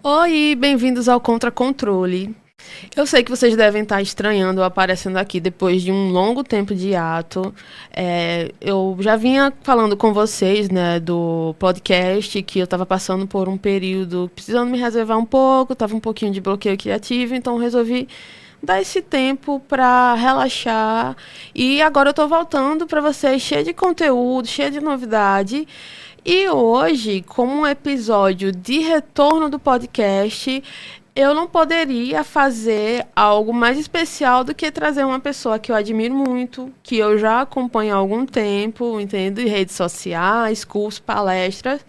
Oi, bem-vindos ao Contra Controle. Eu sei que vocês devem estar estranhando eu aparecendo aqui depois de um longo tempo de hiato. Eu já vinha falando com vocês, né, do podcast, que eu estava passando por um período precisando me reservar um pouco, estava um pouquinho de bloqueio criativo, então resolvi dar esse tempo para relaxar. E agora eu estou voltando para vocês cheia de conteúdo, cheia de novidade. E hoje, como um episódio de retorno do podcast, eu não poderia fazer algo mais especial do que trazer uma pessoa que eu admiro muito, que eu já acompanho há algum tempo, entendo, em redes sociais, cursos, palestras,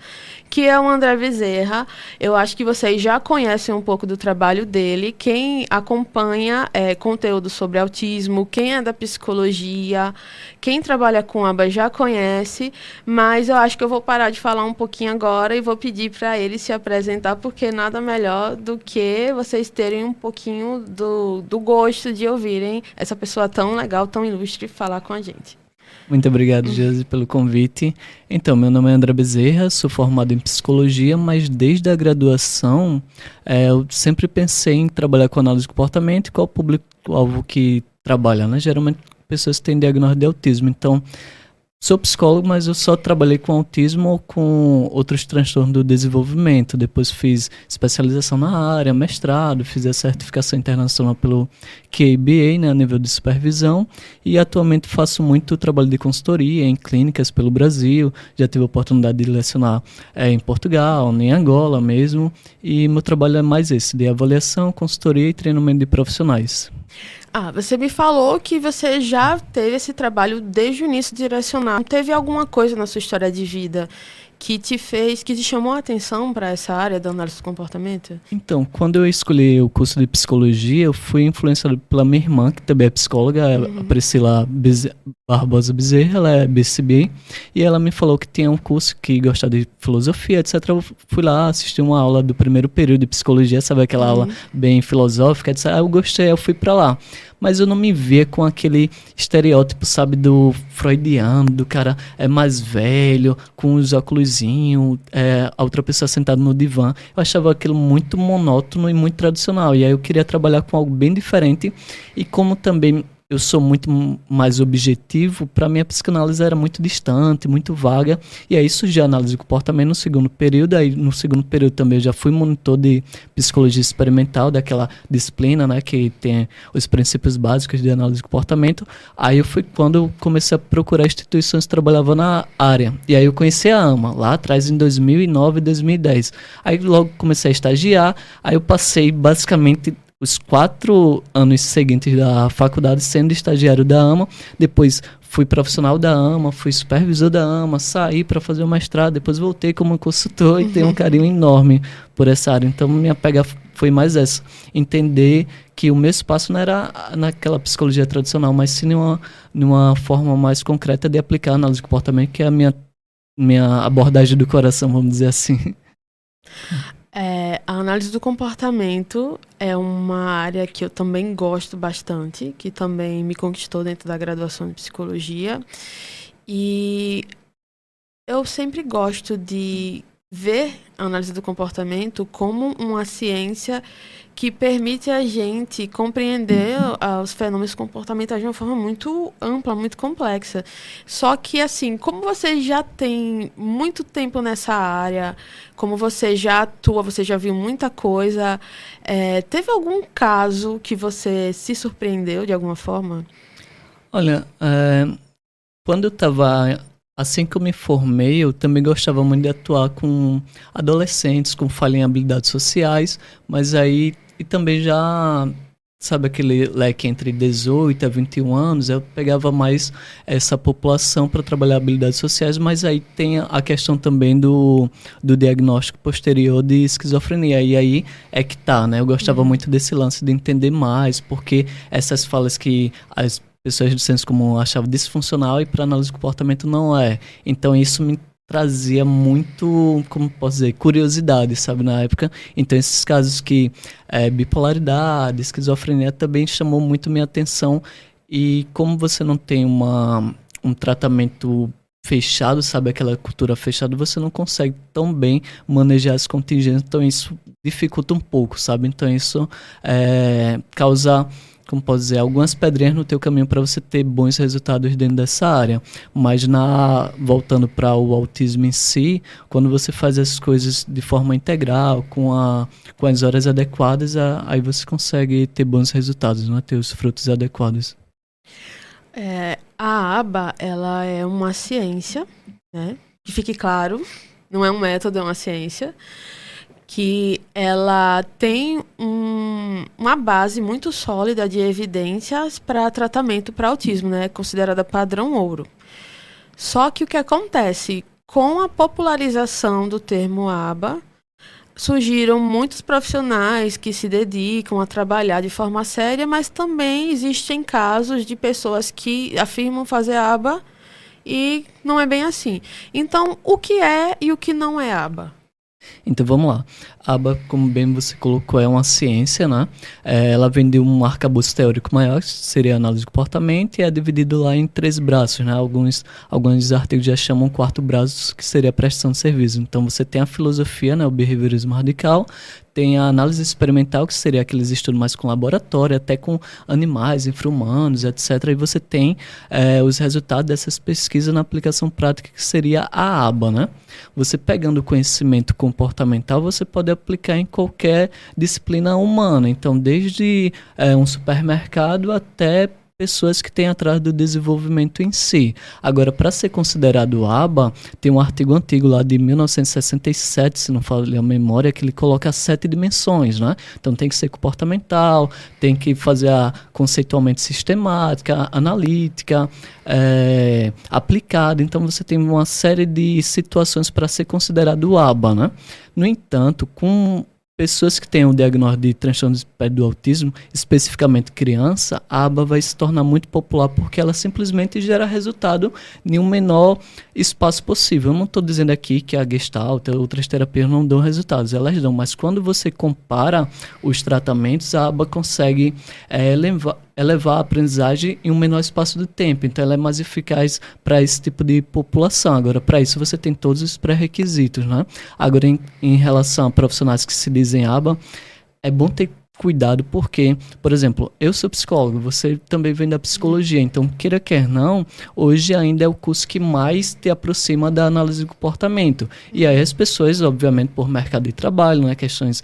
que é o André Bezerra. Eu acho que vocês já conhecem um pouco do trabalho dele. Quem acompanha conteúdo sobre autismo, quem é da psicologia, quem trabalha com ABA já conhece, mas eu acho que eu vou parar de falar um pouquinho agora e vou pedir para ele se apresentar, porque nada melhor do que vocês terem um pouquinho do gosto de ouvirem essa pessoa tão legal, tão ilustre falar com a gente. Muito obrigado, Josi, pelo convite. Então, meu nome é André Bezerra, sou formado em psicologia, mas desde a graduação eu sempre pensei em trabalhar com análise de comportamento e qual o público-alvo que trabalha, né? Geralmente pessoas que têm diagnóstico de autismo. Então, sou psicólogo, mas eu só trabalhei com autismo ou com outros transtornos do desenvolvimento. Depois fiz especialização na área, mestrado, fiz a certificação internacional pelo QABA, né, a nível de supervisão, e atualmente faço muito trabalho de consultoria em clínicas pelo Brasil. Já tive a oportunidade de lecionar em Portugal, em Angola mesmo, e meu trabalho é mais esse, de avaliação, consultoria e treinamento de profissionais. Você me falou que você já teve esse trabalho desde o início direcionado. Teve alguma coisa na sua história de vida que te chamou a atenção para essa área da análise do comportamento? Então, quando eu escolhi o curso de psicologia, eu fui influenciado pela minha irmã, que também é psicóloga, a Priscila Barbosa Bezerra, ela é BCB, e ela me falou que tinha um curso que gostava de filosofia, etc. Eu fui lá, assisti uma aula do primeiro período de psicologia, sabe aquela aula bem filosófica, etc. Eu gostei, eu fui para lá. Mas eu não me via com aquele estereótipo, sabe, do freudiano, do cara mais velho, com os óculosinhos, a outra pessoa sentada no divã. Eu achava aquilo muito monótono e muito tradicional. E aí eu queria trabalhar com algo bem diferente. E como também eu sou muito mais objetivo, para mim a psicanálise era muito distante, muito vaga, e aí surgiu a análise de comportamento no segundo período. Aí no segundo período também eu já fui monitor de psicologia experimental, daquela disciplina, né, que tem os princípios básicos de análise de comportamento. Aí eu fui quando eu comecei a procurar instituições que trabalhavam na área, e aí eu conheci a AMA, lá atrás em 2009 e 2010. Aí logo comecei a estagiar, aí eu passei basicamente os 4 anos seguintes da faculdade sendo estagiário da AMA, depois fui profissional da AMA, fui supervisor da AMA, saí para fazer o mestrado, depois voltei como consultor e tenho um carinho enorme por essa área. Então minha pega foi mais essa, entender que o meu espaço não era naquela psicologia tradicional, mas sim numa forma mais concreta de aplicar a análise de comportamento, que é a minha abordagem do coração, vamos dizer assim. A análise do comportamento é uma área que eu também gosto bastante, que também me conquistou dentro da graduação de psicologia. E eu sempre gosto de ver a análise do comportamento como uma ciência que permite a gente compreender os fenômenos comportamentais de uma forma muito ampla, muito complexa. Só que, assim, como você já tem muito tempo nessa área, como você já atua, você já viu muita coisa, teve algum caso que você se surpreendeu de alguma forma? Olha, quando eu estava... Assim que eu me formei, eu também gostava muito de atuar com adolescentes, com falha em habilidades sociais, mas aí, e também já, sabe, aquele leque entre 18 a 21 anos, eu pegava mais essa população para trabalhar habilidades sociais, mas aí tem a questão também do diagnóstico posterior de esquizofrenia, e aí é que tá, né? Eu gostava muito desse lance de entender mais, porque essas falas que as pessoas do senso comum achavam disfuncional e para análise de comportamento não é. Então isso me trazia muito, como posso dizer, curiosidade, sabe, na época. Então esses casos que bipolaridade, esquizofrenia também chamou muito minha atenção. E como você não tem um tratamento fechado, sabe, aquela cultura fechada, você não consegue tão bem manejar as contingências, então isso dificulta um pouco, sabe? Então isso causa, como posso dizer, algumas pedrinhas no teu caminho para você ter bons resultados dentro dessa área. Mas voltando para o autismo em si, quando você faz as coisas de forma integral, com as horas adequadas, aí você consegue ter bons resultados, né? Ter os frutos adequados. A aba, ela é uma ciência, né? Que fique claro, não é um método, é uma ciência, que ela tem uma base muito sólida de evidências para tratamento para autismo, né? Considerada padrão ouro. Só que o que acontece com a popularização do termo aba, surgiram muitos profissionais que se dedicam a trabalhar de forma séria, mas também existem casos de pessoas que afirmam fazer aba e não é bem assim. Então, o que é e o que não é aba? Então vamos lá. A aba, como bem você colocou, é uma ciência, né? Ela vem de um arcabouço teórico maior, que seria a análise de comportamento, e é dividido lá em 3 braços, né? Alguns artigos já chamam o 4º braço, que seria a prestação de serviço. Então você tem a filosofia, né? O behaviorismo radical, tem a análise experimental, que seria aqueles estudos mais com laboratório, até com animais, infra-humanos, etc. E você tem os resultados dessas pesquisas na aplicação prática, que seria a aba, né? Você pegando o conhecimento comportamental, você pode aplicar em qualquer disciplina humana. Então, desde um supermercado até pessoas que têm atrás do desenvolvimento em si. Agora, para ser considerado aba, tem um artigo antigo lá de 1967, se não falha a memória, que ele coloca 7 dimensões, né? Então tem que ser comportamental, tem que fazer conceitualmente sistemática, analítica, aplicada. Então você tem uma série de situações para ser considerado aba, né? No entanto, com pessoas que têm o diagnóstico de transtorno do espectro do autismo, especificamente criança, a aba vai se tornar muito popular porque ela simplesmente gera resultado em um menor espaço possível. Eu não estou dizendo aqui que a Gestalt, outras terapias não dão resultados, elas dão, mas quando você compara os tratamentos, a aba consegue elevar a aprendizagem em um menor espaço de tempo. Então, ela é mais eficaz para esse tipo de população. Agora, para isso, você tem todos os pré-requisitos, né? Agora, em relação a profissionais que se dizem aba, é bom ter cuidado porque, por exemplo, eu sou psicólogo, você também vem da psicologia, então, queira quer não, hoje ainda é o curso que mais te aproxima da análise do comportamento. E aí as pessoas, obviamente, por mercado de trabalho, né, questões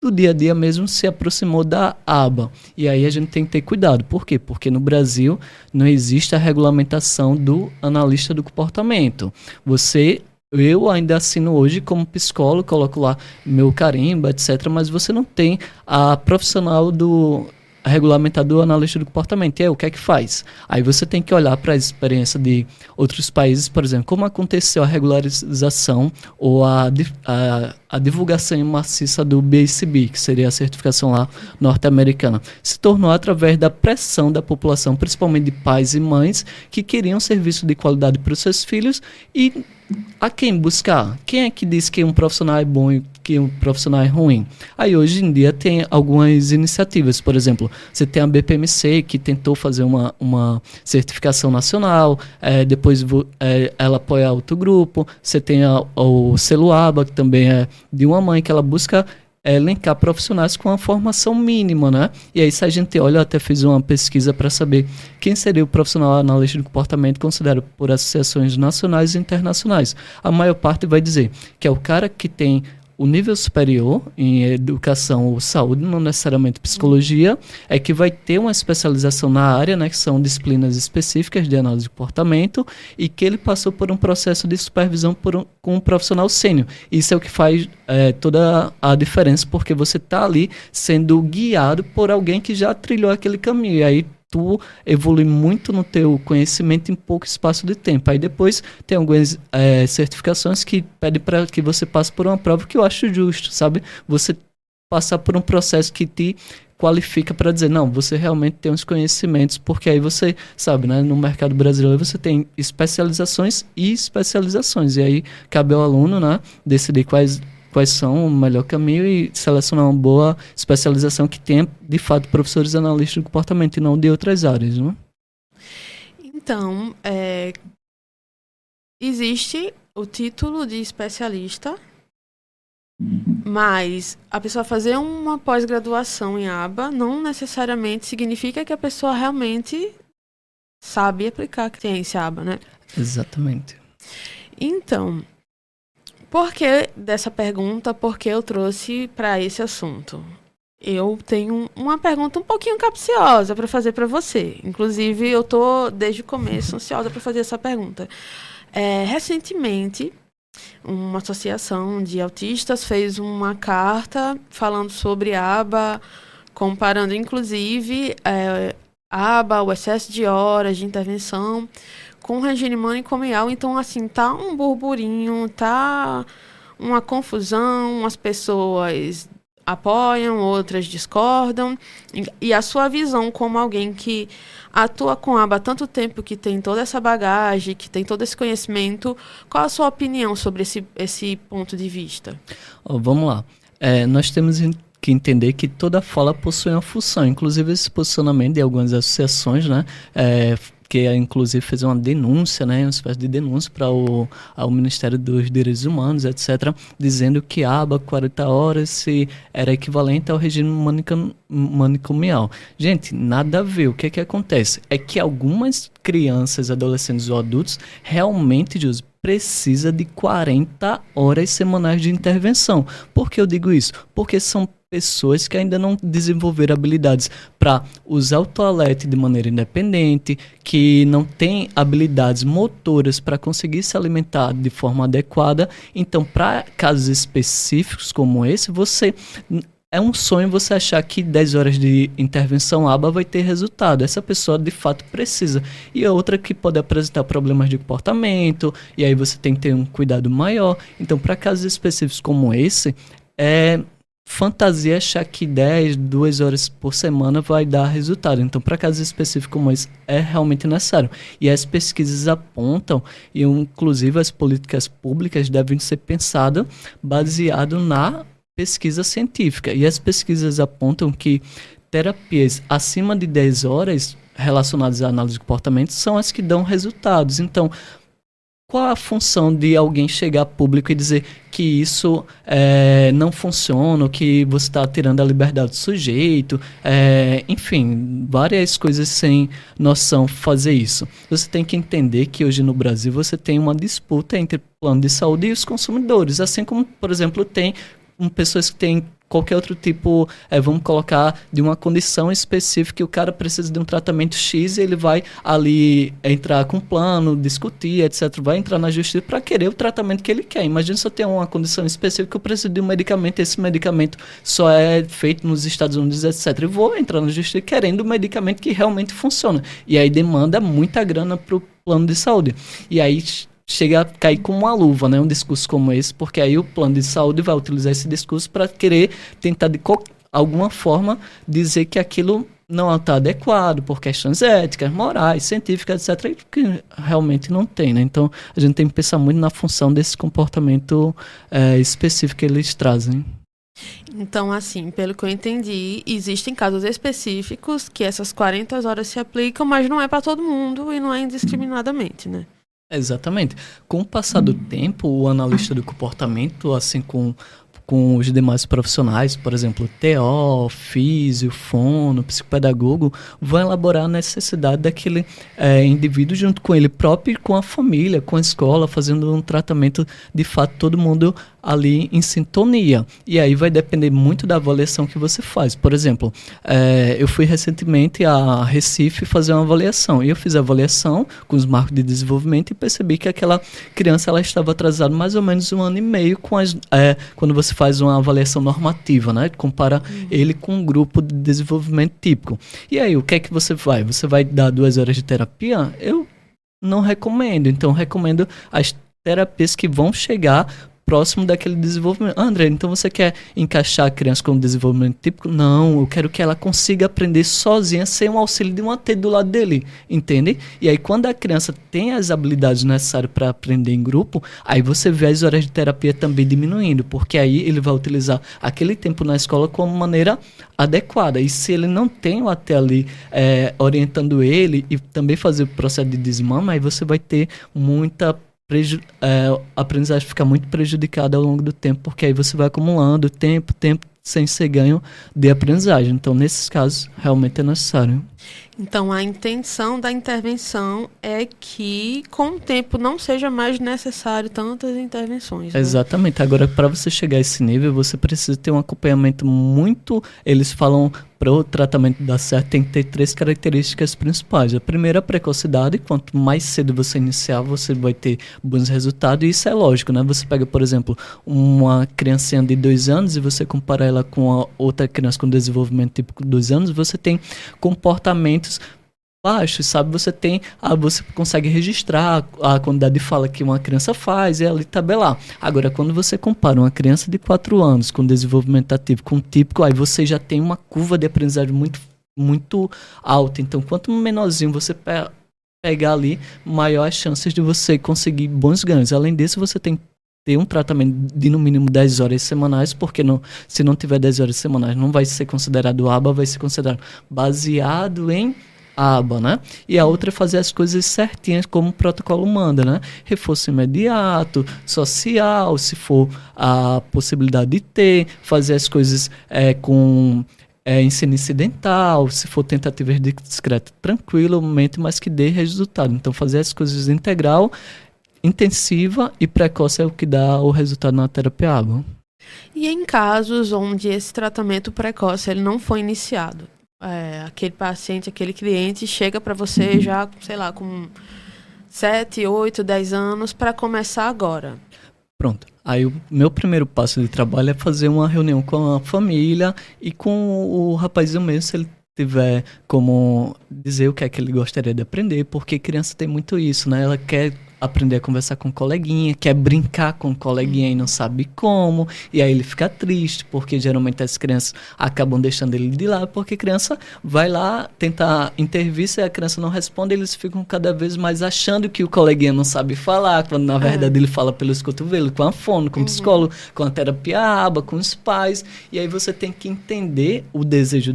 do dia a dia mesmo, se aproximou da aba. E aí a gente tem que ter cuidado. Por quê? Porque no Brasil não existe a regulamentação do analista do comportamento. Eu ainda assino hoje como psicólogo, coloco lá meu carimbo, etc., mas você não tem a profissional regulamentador, analista do comportamento. E aí, o que é que faz? Aí você tem que olhar para a experiência de outros países, por exemplo, como aconteceu a regularização ou a divulgação maciça do BACB, que seria a certificação lá norte-americana. Se tornou através da pressão da população, principalmente de pais e mães, que queriam serviço de qualidade para os seus filhos e a quem buscar? Quem é que diz que um profissional é bom e que um profissional é ruim? Aí hoje em dia tem algumas iniciativas, por exemplo, você tem a BPMC que tentou fazer uma certificação nacional, depois ela apoia outro grupo, você tem o selo ABA, que também é de uma mãe, que ela busca elencar profissionais com a formação mínima, né? E aí, se a gente olha, eu até fiz uma pesquisa para saber quem seria o profissional analista de comportamento considerado por associações nacionais e internacionais. A maior parte vai dizer que é o cara que tem o nível superior em educação ou saúde, não necessariamente psicologia, é que vai ter uma especialização na área, né, que são disciplinas específicas de análise de comportamento, e que ele passou por um processo de supervisão com um profissional sênior. Isso é o que faz toda a diferença, porque você está ali sendo guiado por alguém que já trilhou aquele caminho, e aí tu evolui muito no teu conhecimento em pouco espaço de tempo. Aí depois tem algumas certificações que pedem para que você passe por uma prova, que eu acho justo, sabe? Você passar por um processo que te qualifica para dizer, não, você realmente tem os conhecimentos, porque aí você sabe, né? No mercado brasileiro você tem especializações e especializações, e aí cabe ao aluno, né, decidir quais são o melhor caminho e selecionar uma boa especialização que tenha, de fato, professores analistas de comportamento e não de outras áreas, né? Então, existe o título de especialista, mas a pessoa fazer uma pós-graduação em aba não necessariamente significa que a pessoa realmente sabe aplicar a ciência aba, né? Exatamente. Então, por que dessa pergunta? Por que eu trouxe para esse assunto? Eu tenho uma pergunta um pouquinho capciosa para fazer para você. Inclusive, eu tô desde o começo ansiosa para fazer essa pergunta. Recentemente, uma associação de autistas fez uma carta falando sobre a aba, comparando inclusive a aba, o excesso de horas de intervenção com o regime manicomial. Então, assim, tá um burburinho, tá uma confusão, as pessoas apoiam, outras discordam. E a sua visão como alguém que atua com a aba há tanto tempo, que tem toda essa bagagem, que tem todo esse conhecimento, qual a sua opinião sobre esse ponto de vista? Vamos lá. Nós temos que entender que toda fala possui uma função, inclusive esse posicionamento de algumas associações, né, que inclusive fez uma denúncia, né, uma espécie de denúncia para ao Ministério dos Direitos Humanos, etc., dizendo que a aba 40 horas era equivalente ao regime manicomial. Gente, nada a ver. O que é que acontece? É que algumas crianças, adolescentes ou adultos realmente, José, precisa de 40 horas semanais de intervenção. Por que eu digo isso? Porque são pessoas que ainda não desenvolveram habilidades para usar o toalete de maneira independente, que não têm habilidades motoras para conseguir se alimentar de forma adequada. Então, para casos específicos como esse, é um sonho você achar que 10 horas de intervenção aba vai ter resultado. Essa pessoa de fato precisa. E a outra que pode apresentar problemas de comportamento, e aí você tem que ter um cuidado maior. Então, para casos específicos como esse, fantasia achar que 2 horas por semana vai dar resultado. Então, para casos específicos como esse, é realmente necessário. E as pesquisas apontam, e inclusive as políticas públicas devem ser pensadas baseado na pesquisa científica. E as pesquisas apontam que terapias acima de 10 horas relacionadas à análise de comportamento são as que dão resultados. Então, qual a função de alguém chegar a público e dizer que isso não funciona, que você está tirando a liberdade do sujeito, enfim, várias coisas sem noção fazer isso. Você tem que entender que hoje no Brasil você tem uma disputa entre o plano de saúde e os consumidores, assim como, por exemplo, tem pessoas que têm qualquer outro tipo, vamos colocar, de uma condição específica, que o cara precisa de um tratamento X e ele vai ali entrar com um plano, discutir, etc. Vai entrar na justiça para querer o tratamento que ele quer. Imagina se eu tenho uma condição específica que eu preciso de um medicamento, esse medicamento só é feito nos Estados Unidos, etc. E vou entrar na justiça querendo um medicamento que realmente funciona. E aí demanda muita grana para o plano de saúde. E aí chega a cair como uma luva, né, um discurso como esse, porque aí o plano de saúde vai utilizar esse discurso para querer tentar de alguma forma dizer que aquilo não está adequado por questões éticas, morais, científicas, etc., que realmente não tem, né? Então a gente tem que pensar muito na função desse comportamento específico que eles trazem. Então, assim, pelo que eu entendi, existem casos específicos que essas 40 horas se aplicam, mas não é para todo mundo e não é indiscriminadamente, né? Exatamente. Com o passar do tempo, o analista do comportamento, assim com os demais profissionais, por exemplo, TO, físio, fono, psicopedagogo, vão elaborar a necessidade daquele indivíduo junto com ele próprio e com a família, com a escola, fazendo um tratamento, de fato, todo mundo ali em sintonia. E aí vai depender muito da avaliação que você faz. Por exemplo, eu fui recentemente a Recife fazer uma avaliação, e eu fiz a avaliação com os marcos de desenvolvimento e percebi que aquela criança ela estava atrasada mais ou menos 1 ano e meio quando você faz uma avaliação normativa, né? Compara ele com um grupo de desenvolvimento típico. E aí, o que é que você vai? Você vai dar 2 horas de terapia? Eu não recomendo. Então, recomendo as terapias que vão chegar próximo daquele desenvolvimento. André, então você quer encaixar a criança com desenvolvimento típico? Não, eu quero que ela consiga aprender sozinha, sem o auxílio de uma AT do lado dele, entende? E aí, quando a criança tem as habilidades necessárias para aprender em grupo, aí você vê as horas de terapia também diminuindo, porque aí ele vai utilizar aquele tempo na escola como maneira adequada. E se ele não tem o AT ali orientando ele e também fazer o processo de desmama, aí você vai ter muita a aprendizagem fica muito prejudicada ao longo do tempo, porque aí você vai acumulando tempo sem ser ganho de aprendizagem. Então, nesses casos, realmente é necessário. Então, a intenção da intervenção é que, com o tempo, não seja mais necessário tantas intervenções. Né? Exatamente. Agora, para você chegar a esse nível, você precisa ter um acompanhamento muito... Eles falam, para o tratamento dar certo, tem que ter 3 características principais. A primeira, a precocidade. Quanto mais cedo você iniciar, você vai ter bons resultados. E isso é lógico, né? Você pega, por exemplo, uma criancinha de 2 anos e você compara ela com a outra criança com desenvolvimento típico de 2 anos, você tem comportamentos baixos, sabe? Você consegue registrar a quantidade de fala que uma criança faz e ali tabelar. Agora, quando você compara uma criança de 4 anos com desenvolvimento ativo com típico, aí você já tem uma curva de aprendizagem muito alta. Então, quanto menorzinho você pegar ali, maior as chances de você conseguir bons ganhos. Além disso, você tem que ter um tratamento de no mínimo 10 horas semanais, porque se não tiver 10 horas semanais, não vai ser considerado ABA, vai ser considerado baseado em ABA, né? E a outra é fazer as coisas certinhas como o protocolo manda, né? Reforço imediato, social, se for a possibilidade de ter, fazer as coisas com ensino incidental, se for tentativas de discreto, tranquilamente, mas que dê resultado. Então, fazer as coisas integral, intensiva e precoce é o que dá o resultado na terapia ABA. E em casos onde esse tratamento precoce ele não foi iniciado, aquele paciente, aquele cliente chega para você já, sei lá, com 7, 8, 10 anos para começar agora. Pronto. Aí o meu primeiro passo de trabalho é fazer uma reunião com a família e com o rapazinho mesmo, se ele tiver como dizer o que é que ele gostaria de aprender, porque criança tem muito isso, né? Ela quer aprender a conversar com o coleguinha, quer brincar com o coleguinha e não sabe como, e aí ele fica triste, porque geralmente as crianças acabam deixando ele de lado, porque a criança vai lá tentar intervir, se a criança não responde, eles ficam cada vez mais achando que o coleguinha não sabe falar, quando na verdade ele fala pelos cotovelos, com a fono, com o psicólogo, com a terapia ABA, com os pais, e aí você tem que entender o desejo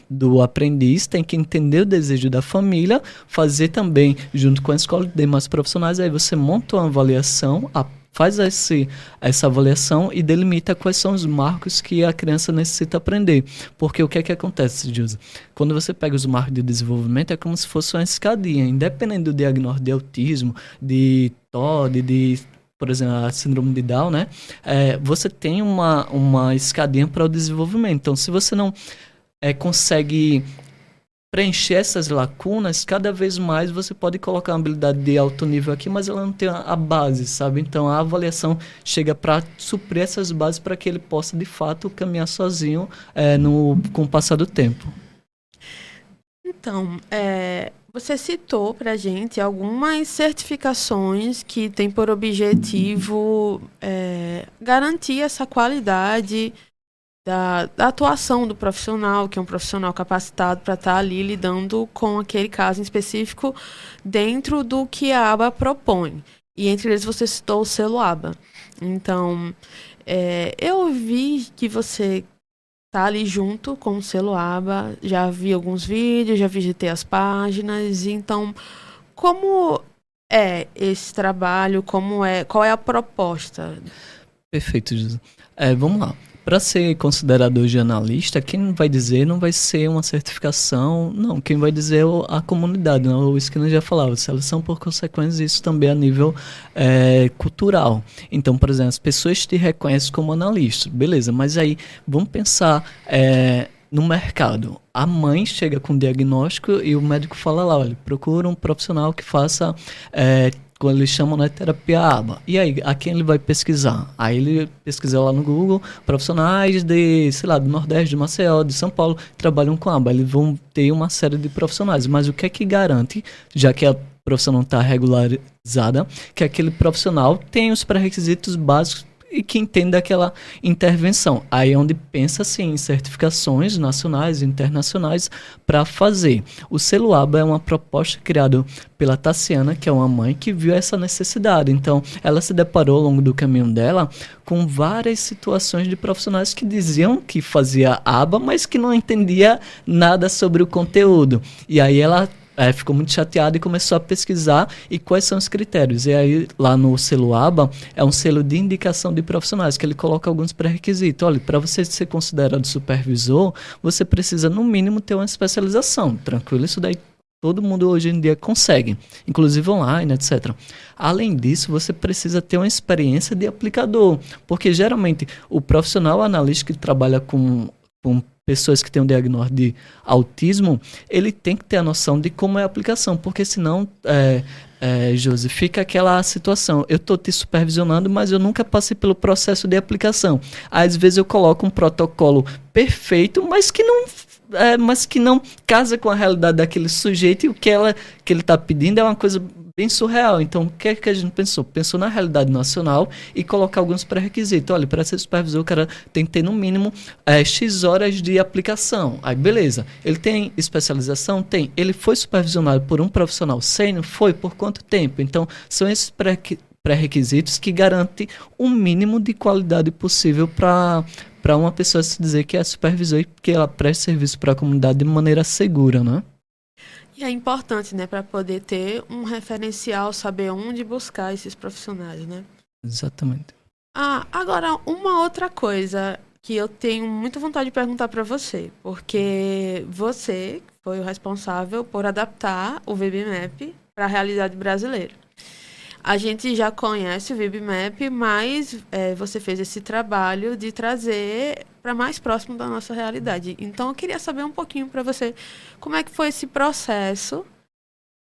do aprendiz, tem que entender o desejo da família, fazer também, junto com a escola de demais profissionais, aí você monta uma avaliação, faz essa avaliação e delimita quais são os marcos que a criança necessita aprender. Porque o que é que acontece, Júlia? Quando você pega os marcos de desenvolvimento, é como se fosse uma escadinha. Independente do diagnóstico de autismo, de TOD, por exemplo, a síndrome de Down, né? Você tem uma escadinha para o desenvolvimento. Então, se você não consegue preencher essas lacunas, cada vez mais você pode colocar uma habilidade de alto nível aqui, mas ela não tem a base, sabe? Então, a avaliação chega para suprir essas bases para que ele possa, de fato, caminhar sozinho com o passar do tempo. Então, você citou para a gente algumas certificações que têm por objetivo garantir essa qualidade da atuação do profissional, que é um profissional capacitado para estar ali lidando com aquele caso em específico dentro do que a ABA propõe. E entre eles você citou o selo ABA. Então, eu vi que você está ali junto com o selo ABA, já vi alguns vídeos, já visitei as páginas. Então, como é esse trabalho? Qual é a proposta? Perfeito, José. Vamos lá. Para ser considerado hoje analista, quem vai dizer não vai ser uma certificação, não. Quem vai dizer é a comunidade, não? O Skinner já falava, seleção por consequência, isso também a nível cultural. Então, por exemplo, as pessoas te reconhecem como analista, beleza, mas aí vamos pensar no mercado. A mãe chega com diagnóstico e o médico fala lá, olha, procura um profissional que faça... quando eles chamam, né, terapia ABA. E aí, a quem ele vai pesquisar? Aí ele pesquisa lá no Google, profissionais do Nordeste, de Maceió, de São Paulo, trabalham com ABA. Eles vão ter uma série de profissionais. Mas o que é que garante, já que a profissão não está regularizada, que aquele profissional tem os pré-requisitos básicos e que entenda aquela intervenção. Aí é onde pensa-se em certificações nacionais e internacionais para fazer. O selo ABA é uma proposta criada pela Tassiana, que é uma mãe que viu essa necessidade. Então, ela se deparou ao longo do caminho dela com várias situações de profissionais que diziam que fazia ABA, mas que não entendia nada sobre o conteúdo. E aí ela ficou muito chateado e começou a pesquisar e quais são os critérios. E aí, lá no selo ABA, é um selo de indicação de profissionais, que ele coloca alguns pré-requisitos. Olha, para você ser considerado supervisor, você precisa, no mínimo, ter uma especialização. Tranquilo, isso daí todo mundo hoje em dia consegue, inclusive online, etc. Além disso, você precisa ter uma experiência de aplicador, porque geralmente o profissional analista que trabalha com pessoas que têm um diagnóstico de autismo, ele tem que ter a noção de como é a aplicação, porque senão, Josi, fica aquela situação, eu estou te supervisionando, mas eu nunca passei pelo processo de aplicação. Às vezes eu coloco um protocolo perfeito, mas que não casa com a realidade daquele sujeito, e o que ele está pedindo é uma coisa bem surreal. Então, o que é que a gente pensou? Pensou na realidade nacional e colocar alguns pré-requisitos. Olha, para ser supervisor, o cara tem que ter no mínimo X horas de aplicação. Aí, beleza. Ele tem especialização? Tem. Ele foi supervisionado por um profissional sênior? Foi. Por quanto tempo? Então, são esses pré-requisitos que garantem o mínimo de qualidade possível para uma pessoa se dizer que é supervisor e que ela presta serviço para a comunidade de maneira segura, né? E é importante, né, para poder ter um referencial, saber onde buscar esses profissionais, né? Exatamente. Agora, uma outra coisa que eu tenho muita vontade de perguntar para você, porque você foi o responsável por adaptar o VibMap para a realidade brasileira. A gente já conhece o VibMap, mas você fez esse trabalho de trazer para mais próximo da nossa realidade. Então, eu queria saber um pouquinho para você como é que foi esse processo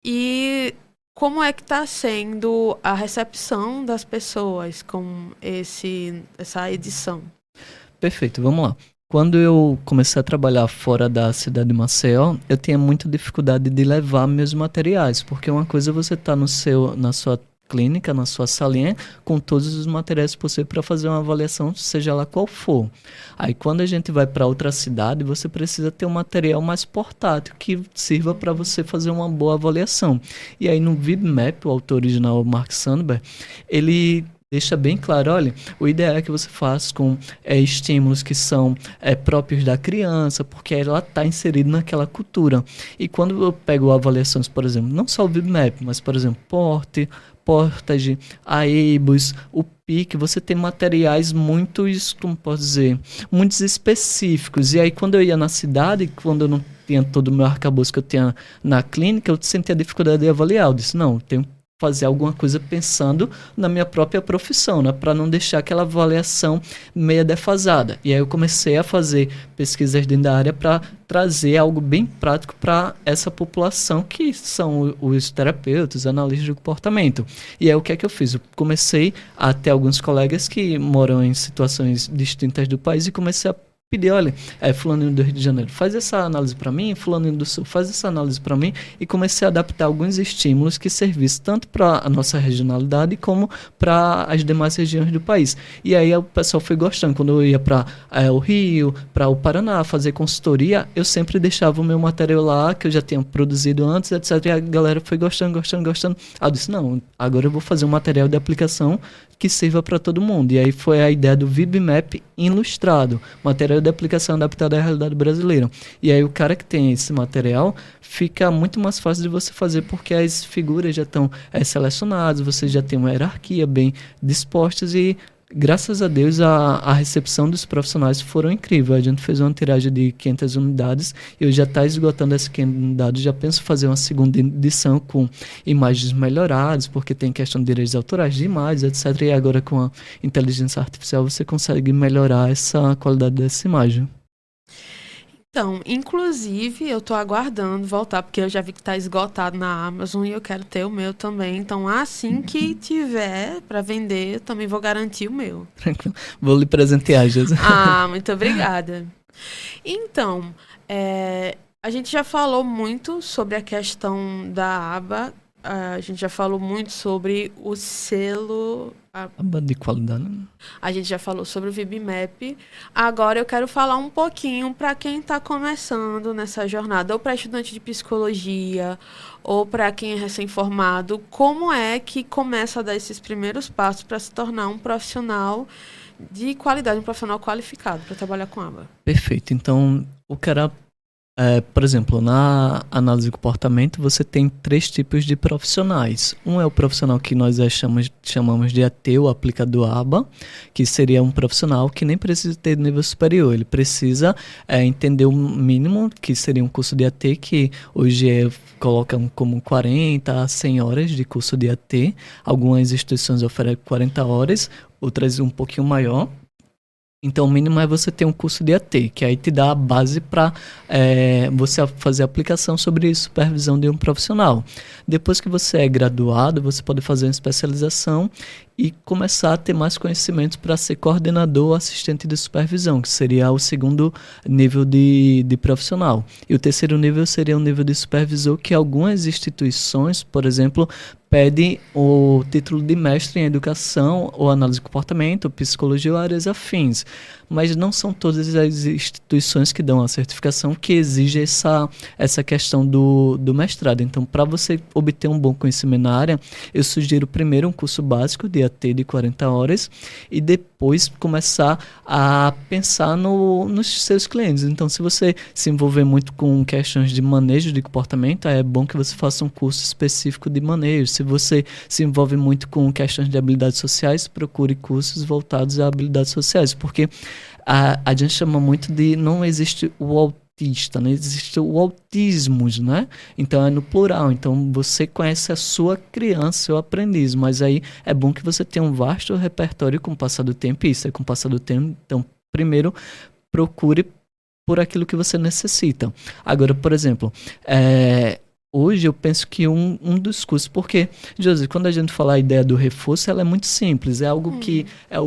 e como é que está sendo a recepção das pessoas com essa edição. Perfeito, vamos lá. Quando eu comecei a trabalhar fora da cidade de Maceió, eu tinha muita dificuldade de levar meus materiais, porque uma coisa é você estar na sua clínica, na sua salinha, com todos os materiais possíveis para fazer uma avaliação, seja lá qual for. Aí quando a gente vai para outra cidade, você precisa ter um material mais portátil, que sirva para você fazer uma boa avaliação. E aí no VibMap, o autor original, Mark Sandberg, ele deixa bem claro, olha, o ideal é que você faça com estímulos que são próprios da criança, porque ela está inserida naquela cultura. E quando eu pego avaliações, por exemplo, não só o VibMap, mas, por exemplo, Portage, Aebus, o PIC, você tem materiais muito específicos. E aí, quando eu ia na cidade, quando eu não tinha todo o meu arcabouço que eu tinha na clínica, eu sentia dificuldade de avaliar. Eu disse, não, eu tenho fazer alguma coisa pensando na minha própria profissão, né, para não deixar aquela avaliação meia defasada. E aí eu comecei a fazer pesquisas dentro da área para trazer algo bem prático para essa população, que são os terapeutas, analistas de comportamento. E aí o que é que eu fiz? Eu comecei a ter alguns colegas que moram em situações distintas do país e comecei a pedir, olha, fulaninho do Rio de Janeiro, faz essa análise para mim, fulaninho do Sul, faz essa análise para mim, e comecei a adaptar alguns estímulos que servissem tanto para a nossa regionalidade como para as demais regiões do país. E aí o pessoal foi gostando. Quando eu ia para o Rio, para o Paraná fazer consultoria, eu sempre deixava o meu material lá, que eu já tinha produzido antes, etc. E a galera foi gostando. Aí eu disse, não, agora eu vou fazer um material de aplicação que sirva para todo mundo. E aí foi a ideia do VibMap ilustrado, material de aplicação adaptado à realidade brasileira. E aí o cara que tem esse material fica muito mais fácil de você fazer, porque as figuras já estão selecionadas, você já tem uma hierarquia bem dispostas e graças a Deus a recepção dos profissionais foram incrível. A gente fez uma tiragem de 500 unidades e eu já está esgotando essas 500 unidades. Já penso fazer uma segunda edição com imagens melhoradas, porque tem questão de direitos autorais de imagens, etc. E agora com a inteligência artificial você consegue melhorar essa qualidade dessa imagem. Então, inclusive, eu tô aguardando voltar, porque eu já vi que tá esgotado na Amazon e eu quero ter o meu também. Então, assim que tiver para vender, eu também vou garantir o meu. Tranquilo. Vou lhe presentear, José. Muito obrigada. Então, a gente já falou muito sobre a questão da aba, a gente já falou muito sobre o selo... Aba de qualidade. A gente já falou sobre o VibMap. Agora eu quero falar um pouquinho para quem está começando nessa jornada, ou para estudante de psicologia, ou para quem é recém-formado, como é que começa a dar esses primeiros passos para se tornar um profissional de qualidade, um profissional qualificado para trabalhar com aba. Perfeito. Então, o cara Por exemplo, na análise de comportamento, você tem 3 tipos de profissionais. Um é o profissional que nós chamamos de AT, o aplicador ABA, que seria um profissional que nem precisa ter nível superior. Ele precisa entender o mínimo, que seria um curso de AT, que hoje colocam como 40 a 100 horas de curso de AT. Algumas instituições oferecem 40 horas, outras um pouquinho maior. Então, o mínimo é você ter um curso de AT, que aí te dá a base para você fazer a aplicação sobre supervisão de um profissional. Depois que você é graduado, você pode fazer uma especialização e começar a ter mais conhecimentos para ser coordenador ou assistente de supervisão, que seria o segundo nível de profissional. E o terceiro nível seria o nível de supervisor, que algumas instituições, por exemplo, pedem o título de mestre em educação ou análise de comportamento, psicologia ou áreas afins. Mas não são todas as instituições que dão a certificação que exigem essa questão do mestrado. Então, para você obter um bom conhecimento na área, eu sugiro primeiro um curso básico de AT de 40 horas e depois começar a pensar nos seus clientes. Então, se você se envolver muito com questões de manejo de comportamento, é bom que você faça um curso específico de manejo. Se você se envolve muito com questões de habilidades sociais, procure cursos voltados a habilidades sociais, porque a gente chama muito de não existe o autista, não existe o autismo, né? Então é no plural. Então você conhece a sua criança, seu aprendiz, mas aí é bom que você tenha um vasto repertório com o passar do tempo, e isso é com o passar do tempo. Então, primeiro, procure por aquilo que você necessita. Agora, por exemplo, hoje eu penso que um dos cursos, porque, Josi, quando a gente fala a ideia do reforço, ela é muito simples, é algo que é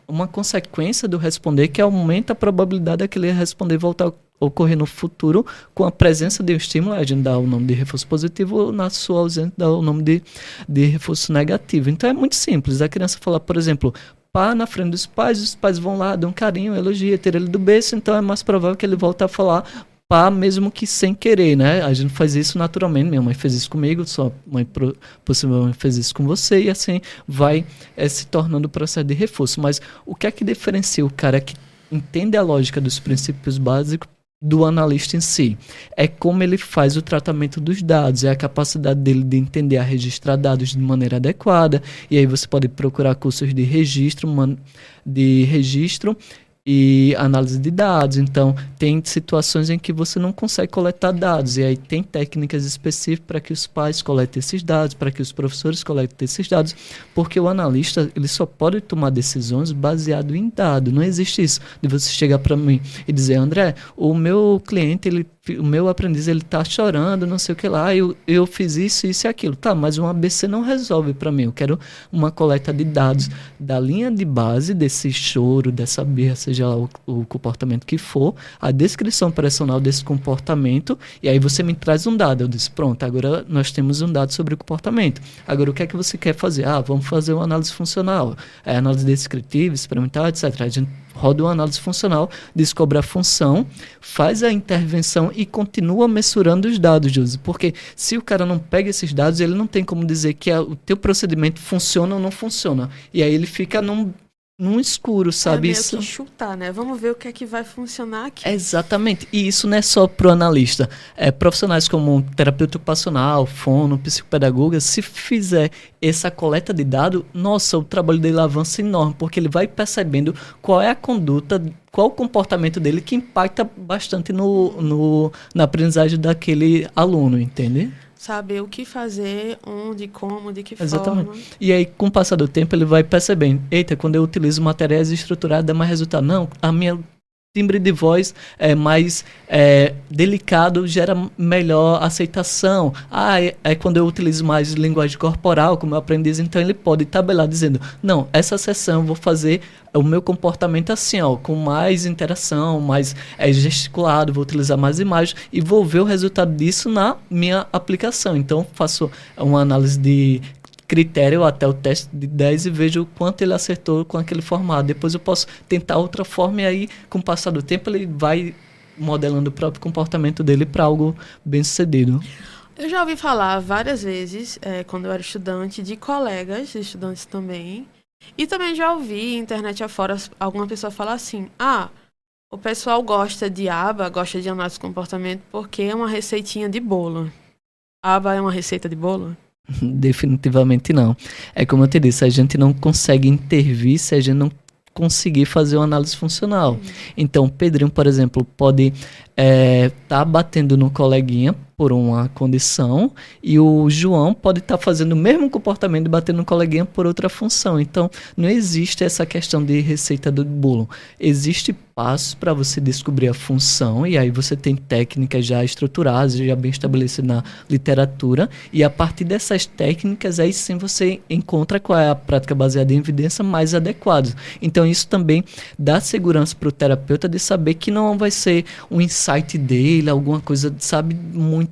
uma consequência do responder que aumenta a probabilidade daquele responder voltar a ocorrer no futuro com a presença de um estímulo. A gente dá o nome de reforço positivo, ou na sua ausência dá o nome de reforço negativo. Então é muito simples, a criança falar, por exemplo, pá na frente dos pais, os pais vão lá, dão carinho, elogia, ter ele do berço, então é mais provável que ele volte a falar pá, mesmo que sem querer, né? A gente faz isso naturalmente. Minha mãe fez isso comigo, sua mãe possivelmente fez isso com você, e assim vai se tornando o processo de reforço. Mas o que é que diferencia o cara que entende a lógica dos princípios básicos do analista em si? É como ele faz o tratamento dos dados, é a capacidade dele de entender a registrar dados de maneira adequada, e aí você pode procurar cursos de registro e análise de dados. Então, tem situações em que você não consegue coletar dados, e aí tem técnicas específicas para que os pais coletem esses dados, para que os professores coletem esses dados, porque o analista ele só pode tomar decisões baseado em dados. Não existe isso de você chegar para mim e dizer, André, o meu cliente, o meu aprendiz, ele está chorando, não sei o que lá, eu fiz isso e aquilo. Tá, mas um ABC não resolve para mim. Eu quero uma coleta de dados da linha de base desse choro, dessa birra, seja lá o comportamento que for, a descrição operacional desse comportamento, e aí você me traz um dado. Eu disse, pronto, agora nós temos um dado sobre o comportamento. Agora, o que é que você quer fazer? Vamos fazer uma análise funcional, análise descritiva, experimental, etc. A gente roda uma análise funcional, descobre a função, faz a intervenção e continua mensurando os dados, Josi. Porque se o cara não pega esses dados, ele não tem como dizer que o teu procedimento funciona ou não funciona. E aí ele fica num escuro, sabe? É meio que chutar, né? Vamos ver o que é que vai funcionar aqui. Exatamente. E isso não é só para o analista. Profissionais como terapeuta ocupacional, fono, psicopedagoga, se fizer essa coleta de dados, nossa, o trabalho dele avança enorme, porque ele vai percebendo qual é a conduta, qual o comportamento dele que impacta bastante na aprendizagem daquele aluno, entende? Saber o que fazer, onde, como, de que Exatamente. forma. E aí, com o passar do tempo, ele vai percebendo, eita, quando eu utilizo materiais estruturados, dá mais resultado. Não, a minha timbre de voz é mais delicado, gera melhor aceitação. Quando eu utilizo mais linguagem corporal, como eu aprendi, então ele pode tabelar dizendo, não, essa sessão eu vou fazer o meu comportamento assim, com mais interação, mais gesticulado, vou utilizar mais imagens e vou ver o resultado disso na minha aplicação. Então, faço uma análise de critério até o teste de 10 e vejo o quanto ele acertou com aquele formato. Depois eu posso tentar outra forma, e aí, com o passar do tempo, ele vai modelando o próprio comportamento dele para algo bem sucedido. Eu já ouvi falar várias vezes, quando eu era estudante, de colegas, estudantes também, e também já ouvi, internet afora, alguma pessoa falar assim, O pessoal gosta de aba, gosta de análise de comportamento, porque é uma receitinha de bolo. Aba é uma receita de bolo? Definitivamente não. É como eu te disse, a gente não consegue intervir se a gente não conseguir fazer uma análise funcional. Então, o Pedrinho, por exemplo, pode tá batendo no coleguinha por uma condição e o João pode estar fazendo o mesmo comportamento de bater no coleguinha por outra função. Então, não existe essa questão de receita do bolo. Existe passos para você descobrir a função e aí você tem técnicas já estruturadas, já bem estabelecidas na literatura e a partir dessas técnicas aí sim você encontra qual é a prática baseada em evidência mais adequada. Então, isso também dá segurança para o terapeuta de saber que não vai ser um insight dele, alguma coisa, sabe, muito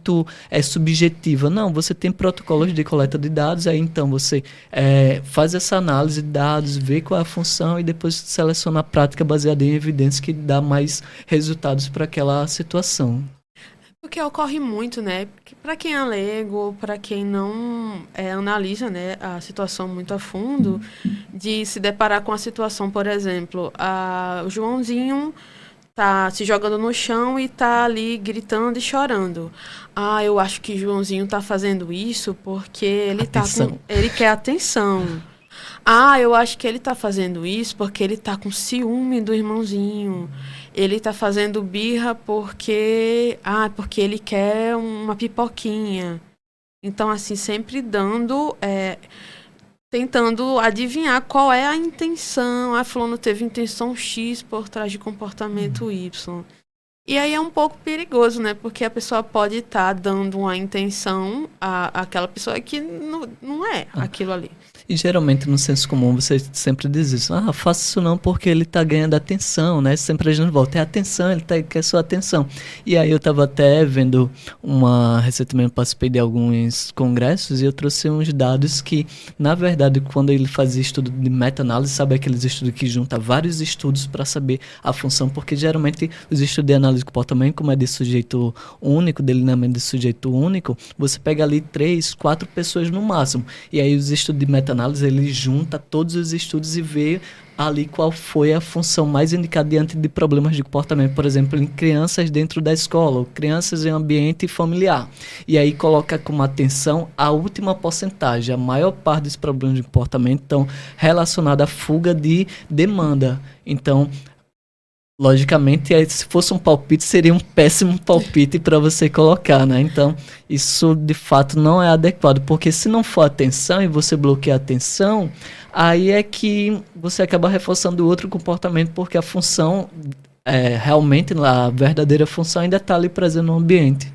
subjetiva. Não, você tem protocolos de coleta de dados, aí então você faz essa análise de dados, vê qual é a função e depois seleciona a prática baseada em evidências que dá mais resultados para aquela situação. Porque ocorre muito, né? Para quem é leigo, para quem não analisa, né, a situação muito a fundo, de se deparar com a situação, por exemplo, o Joãozinho tá se jogando no chão e tá ali gritando e chorando. Eu acho que Joãozinho tá fazendo isso porque ele quer atenção. Eu acho que ele tá fazendo isso porque ele tá com ciúme do irmãozinho. Ele tá fazendo birra porque ele quer uma pipoquinha. Então, assim, sempre tentando adivinhar qual é a intenção. Fulano teve intenção X por trás de comportamento Y. E aí é um pouco perigoso, né? Porque a pessoa pode estar dando uma intenção àquela pessoa que não é aquilo ali. E geralmente no senso comum você sempre diz isso. Faça isso não porque ele tá ganhando atenção, né? Sempre a gente volta, é atenção, ele quer sua atenção. E aí eu tava até vendo recentemente participei de alguns congressos e eu trouxe uns dados que, na verdade, quando ele fazia estudo de meta-análise, sabe aqueles estudos que junta vários estudos para saber a função, porque geralmente os estudos de análise de comportamento, como é de sujeito único, delineamento de sujeito único, você pega ali 3, 4 pessoas no máximo. E aí os estudos de meta-análise, ele junta todos os estudos e vê ali qual foi a função mais indicada diante de problemas de comportamento, por exemplo, em crianças dentro da escola, ou crianças em ambiente familiar. E aí coloca como atenção a última porcentagem. A maior parte dos problemas de comportamento estão relacionados à fuga de demanda. Então, logicamente, se fosse um palpite, seria um péssimo palpite para você colocar, né? Então, isso de fato não é adequado, porque se não for atenção e você bloqueia a atenção, aí é que você acaba reforçando o outro comportamento, porque a função, realmente, a verdadeira função ainda está ali presente no ambiente.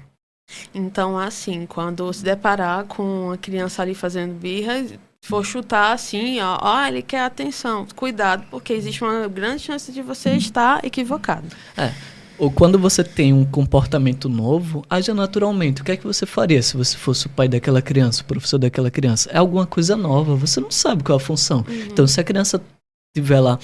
Então, assim, quando se deparar com a criança ali fazendo birra, for chutar assim, ele quer atenção, cuidado, porque existe uma grande chance de você estar equivocado. Ou quando você tem um comportamento novo, haja naturalmente. O que é que você faria se você fosse o pai daquela criança, o professor daquela criança? É alguma coisa nova, você não sabe qual é a função. Então, se a criança tiver lá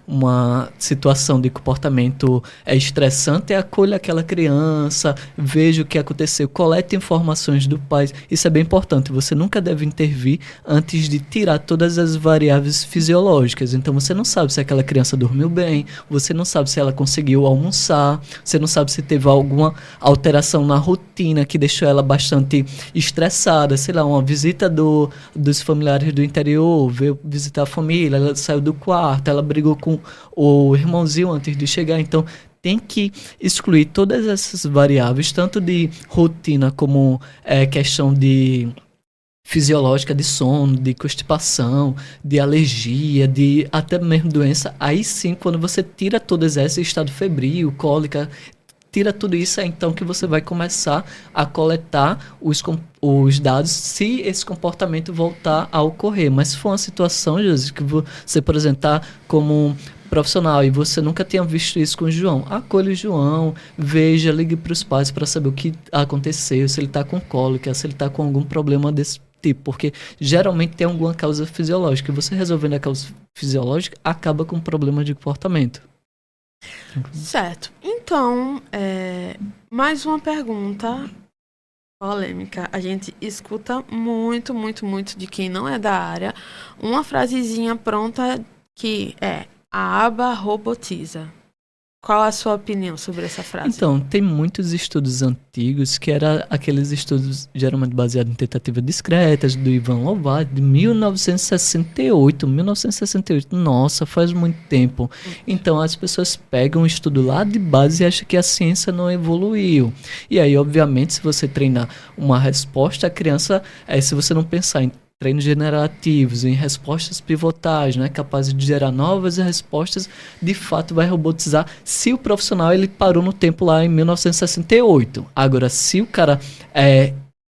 uma situação de comportamento estressante, acolha aquela criança, veja o que aconteceu, colete informações do pai. Isso é bem importante. Você nunca deve intervir antes de tirar todas as variáveis fisiológicas. Então você não sabe se aquela criança dormiu bem, você não sabe se ela conseguiu almoçar, você não sabe se teve alguma alteração na rotina que deixou ela bastante estressada, sei lá, uma visita dos familiares do interior, veio visitar a família, ela saiu do quarto, ela brigou com o irmãozinho antes de chegar. Então tem que excluir todas essas variáveis, tanto de rotina como questão de fisiológica, de sono, de constipação, de alergia, de até mesmo doença. Aí sim, quando você tira todas essas, estado febril, cólica, tira tudo isso, é então que você vai começar a coletar os dados se esse comportamento voltar a ocorrer. Mas se for uma situação, Jesus, que você, por exemplo, está como profissional e você nunca tinha visto isso com o João, acolhe o João, veja, ligue para os pais para saber o que aconteceu, se ele está com cólica, se ele está com algum problema desse tipo, porque geralmente tem alguma causa fisiológica e você resolvendo a causa fisiológica acaba com problema de comportamento. Certo. Então, mais uma pergunta polêmica. A gente escuta muito, muito, muito de quem não é da área uma frasezinha pronta que é: a aba robotiza. Qual a sua opinião sobre essa frase? Então, tem muitos estudos antigos que eram aqueles estudos geralmente baseados em tentativas discretas, do Ivan Lovato, de 1968. 1968, nossa, faz muito tempo. Então, as pessoas pegam um estudo lá de base e acham que a ciência não evoluiu. E aí, obviamente, se você treinar uma resposta, a criança, se você não pensar em treinos generativos, em respostas pivotais, né, capazes de gerar novas respostas, de fato vai robotizar se o profissional ele parou no tempo lá em 1968. Agora, se o cara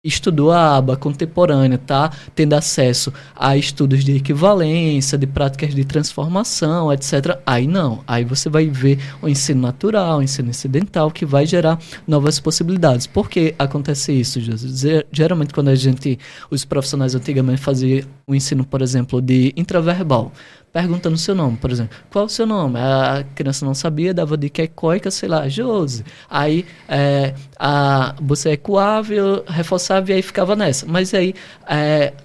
estudou a aba contemporânea, tá tendo acesso a estudos de equivalência, de práticas de transformação, etc. Aí não, aí você vai ver o ensino natural, o ensino incidental, que vai gerar novas possibilidades. Por que acontece isso, Jesus? Geralmente quando os profissionais antigamente faziam o ensino, por exemplo, de intraverbal, perguntando o seu nome, por exemplo. Qual o seu nome? A criança não sabia, dava de que é coica, sei lá, Josi. Aí você ecoava, reforçava e aí ficava nessa. Mas aí,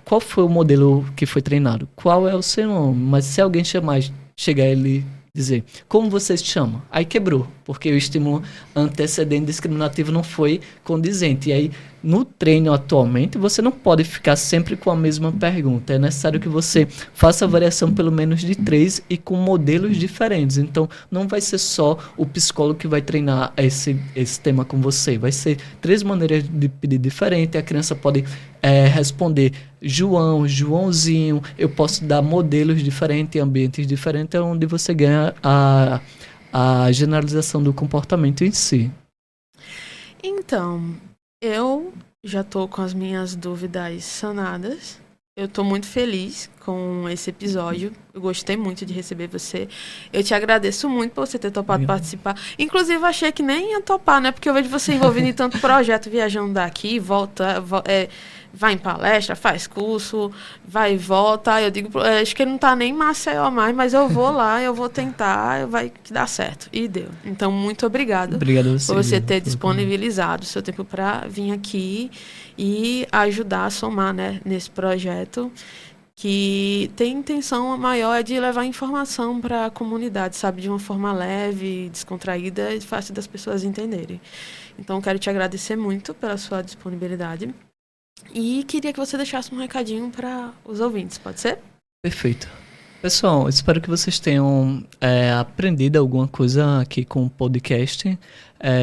qual foi o modelo que foi treinado? Qual é o seu nome? Mas se alguém chegar ele dizer, como você se chama? Aí quebrou, porque o estímulo antecedente discriminativo não foi condizente. E aí, no treino atualmente, você não pode ficar sempre com a mesma pergunta. É necessário que você faça a variação pelo menos de 3 e com modelos diferentes. Então, não vai ser só o psicólogo que vai treinar esse tema com você. Vai ser 3 maneiras de pedir diferente. A criança pode responder João, Joãozinho. Eu posso dar modelos diferentes, ambientes diferentes, onde você ganha a generalização do comportamento em si. Então, eu já estou com as minhas dúvidas sanadas. Eu estou muito feliz com esse episódio. Eu gostei muito de receber você. Eu te agradeço muito por você ter topado participar. Inclusive, achei que nem ia topar, né? Porque eu vejo você envolvido em tanto projeto, viajando daqui, vai em palestra, faz curso, vai e volta. Eu digo, acho que ele não tá nem em Maceió mais, mas eu vou lá, eu vou tentar, vai que dá certo. E deu. Então, muito obrigado por você ter disponibilizado o seu tempo para vir aqui e ajudar a somar, né, nesse projeto que tem intenção maior de levar informação para a comunidade, sabe, de uma forma leve, descontraída e fácil das pessoas entenderem. Então, quero te agradecer muito pela sua disponibilidade. E queria que você deixasse um recadinho para os ouvintes, pode ser? Perfeito. Pessoal, espero que vocês tenham aprendido alguma coisa aqui com o podcast.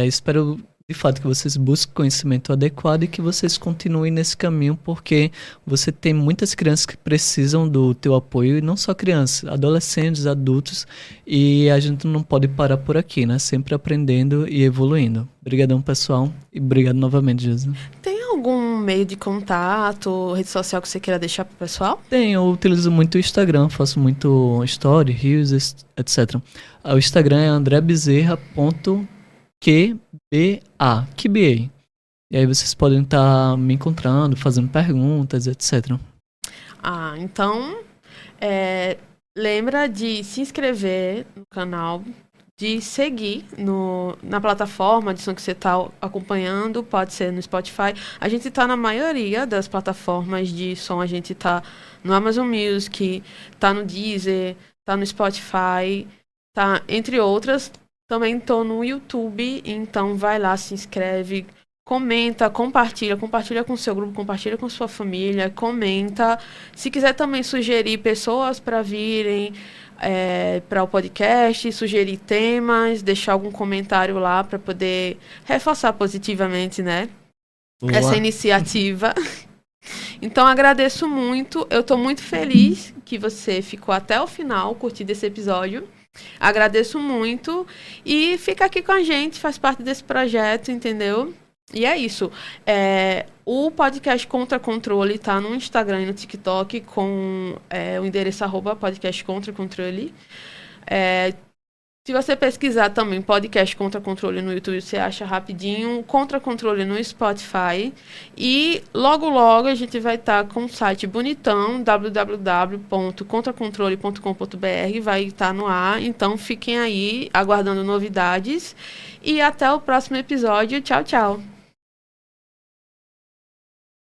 Espero, de fato, que vocês busquem conhecimento adequado e que vocês continuem nesse caminho, porque você tem muitas crianças que precisam do teu apoio, e não só crianças, adolescentes, adultos, e a gente não pode parar por aqui, né? Sempre aprendendo e evoluindo. Obrigadão, pessoal, e obrigado novamente, Jesus. Tem algum meio de contato, rede social que você queira deixar pro pessoal? Eu utilizo muito o Instagram, faço muito story, reels, etc. O Instagram é andrebezerra.QBA. E aí vocês podem estar me encontrando, fazendo perguntas, etc. Então, lembra de se inscrever no canal, de seguir na plataforma de som que você está acompanhando, pode ser no Spotify. A gente está na maioria das plataformas de som, a gente está no Amazon Music, está no Deezer, está no Spotify, tá, entre outras. Também estou no YouTube, então vai lá, se inscreve, comenta, compartilha com seu grupo, compartilha com sua família, comenta. Se quiser também sugerir pessoas para virem para o podcast, sugerir temas, deixar algum comentário lá para poder reforçar positivamente, né? Boa. Essa iniciativa. Então, agradeço muito. Eu estou muito feliz que você ficou até o final curtindo esse episódio. Agradeço muito. E fica aqui com a gente, faz parte desse projeto, entendeu? E é isso. O podcast Contra Controle está no Instagram e no TikTok com o endereço @podcast Contra Controle. Se você pesquisar também podcast Contra Controle no YouTube, você acha rapidinho. Contra Controle no Spotify. E logo, logo a gente vai estar com um site bonitão, www.contracontrole.com.br. Vai estar no ar. Então fiquem aí aguardando novidades. E até o próximo episódio. Tchau, tchau.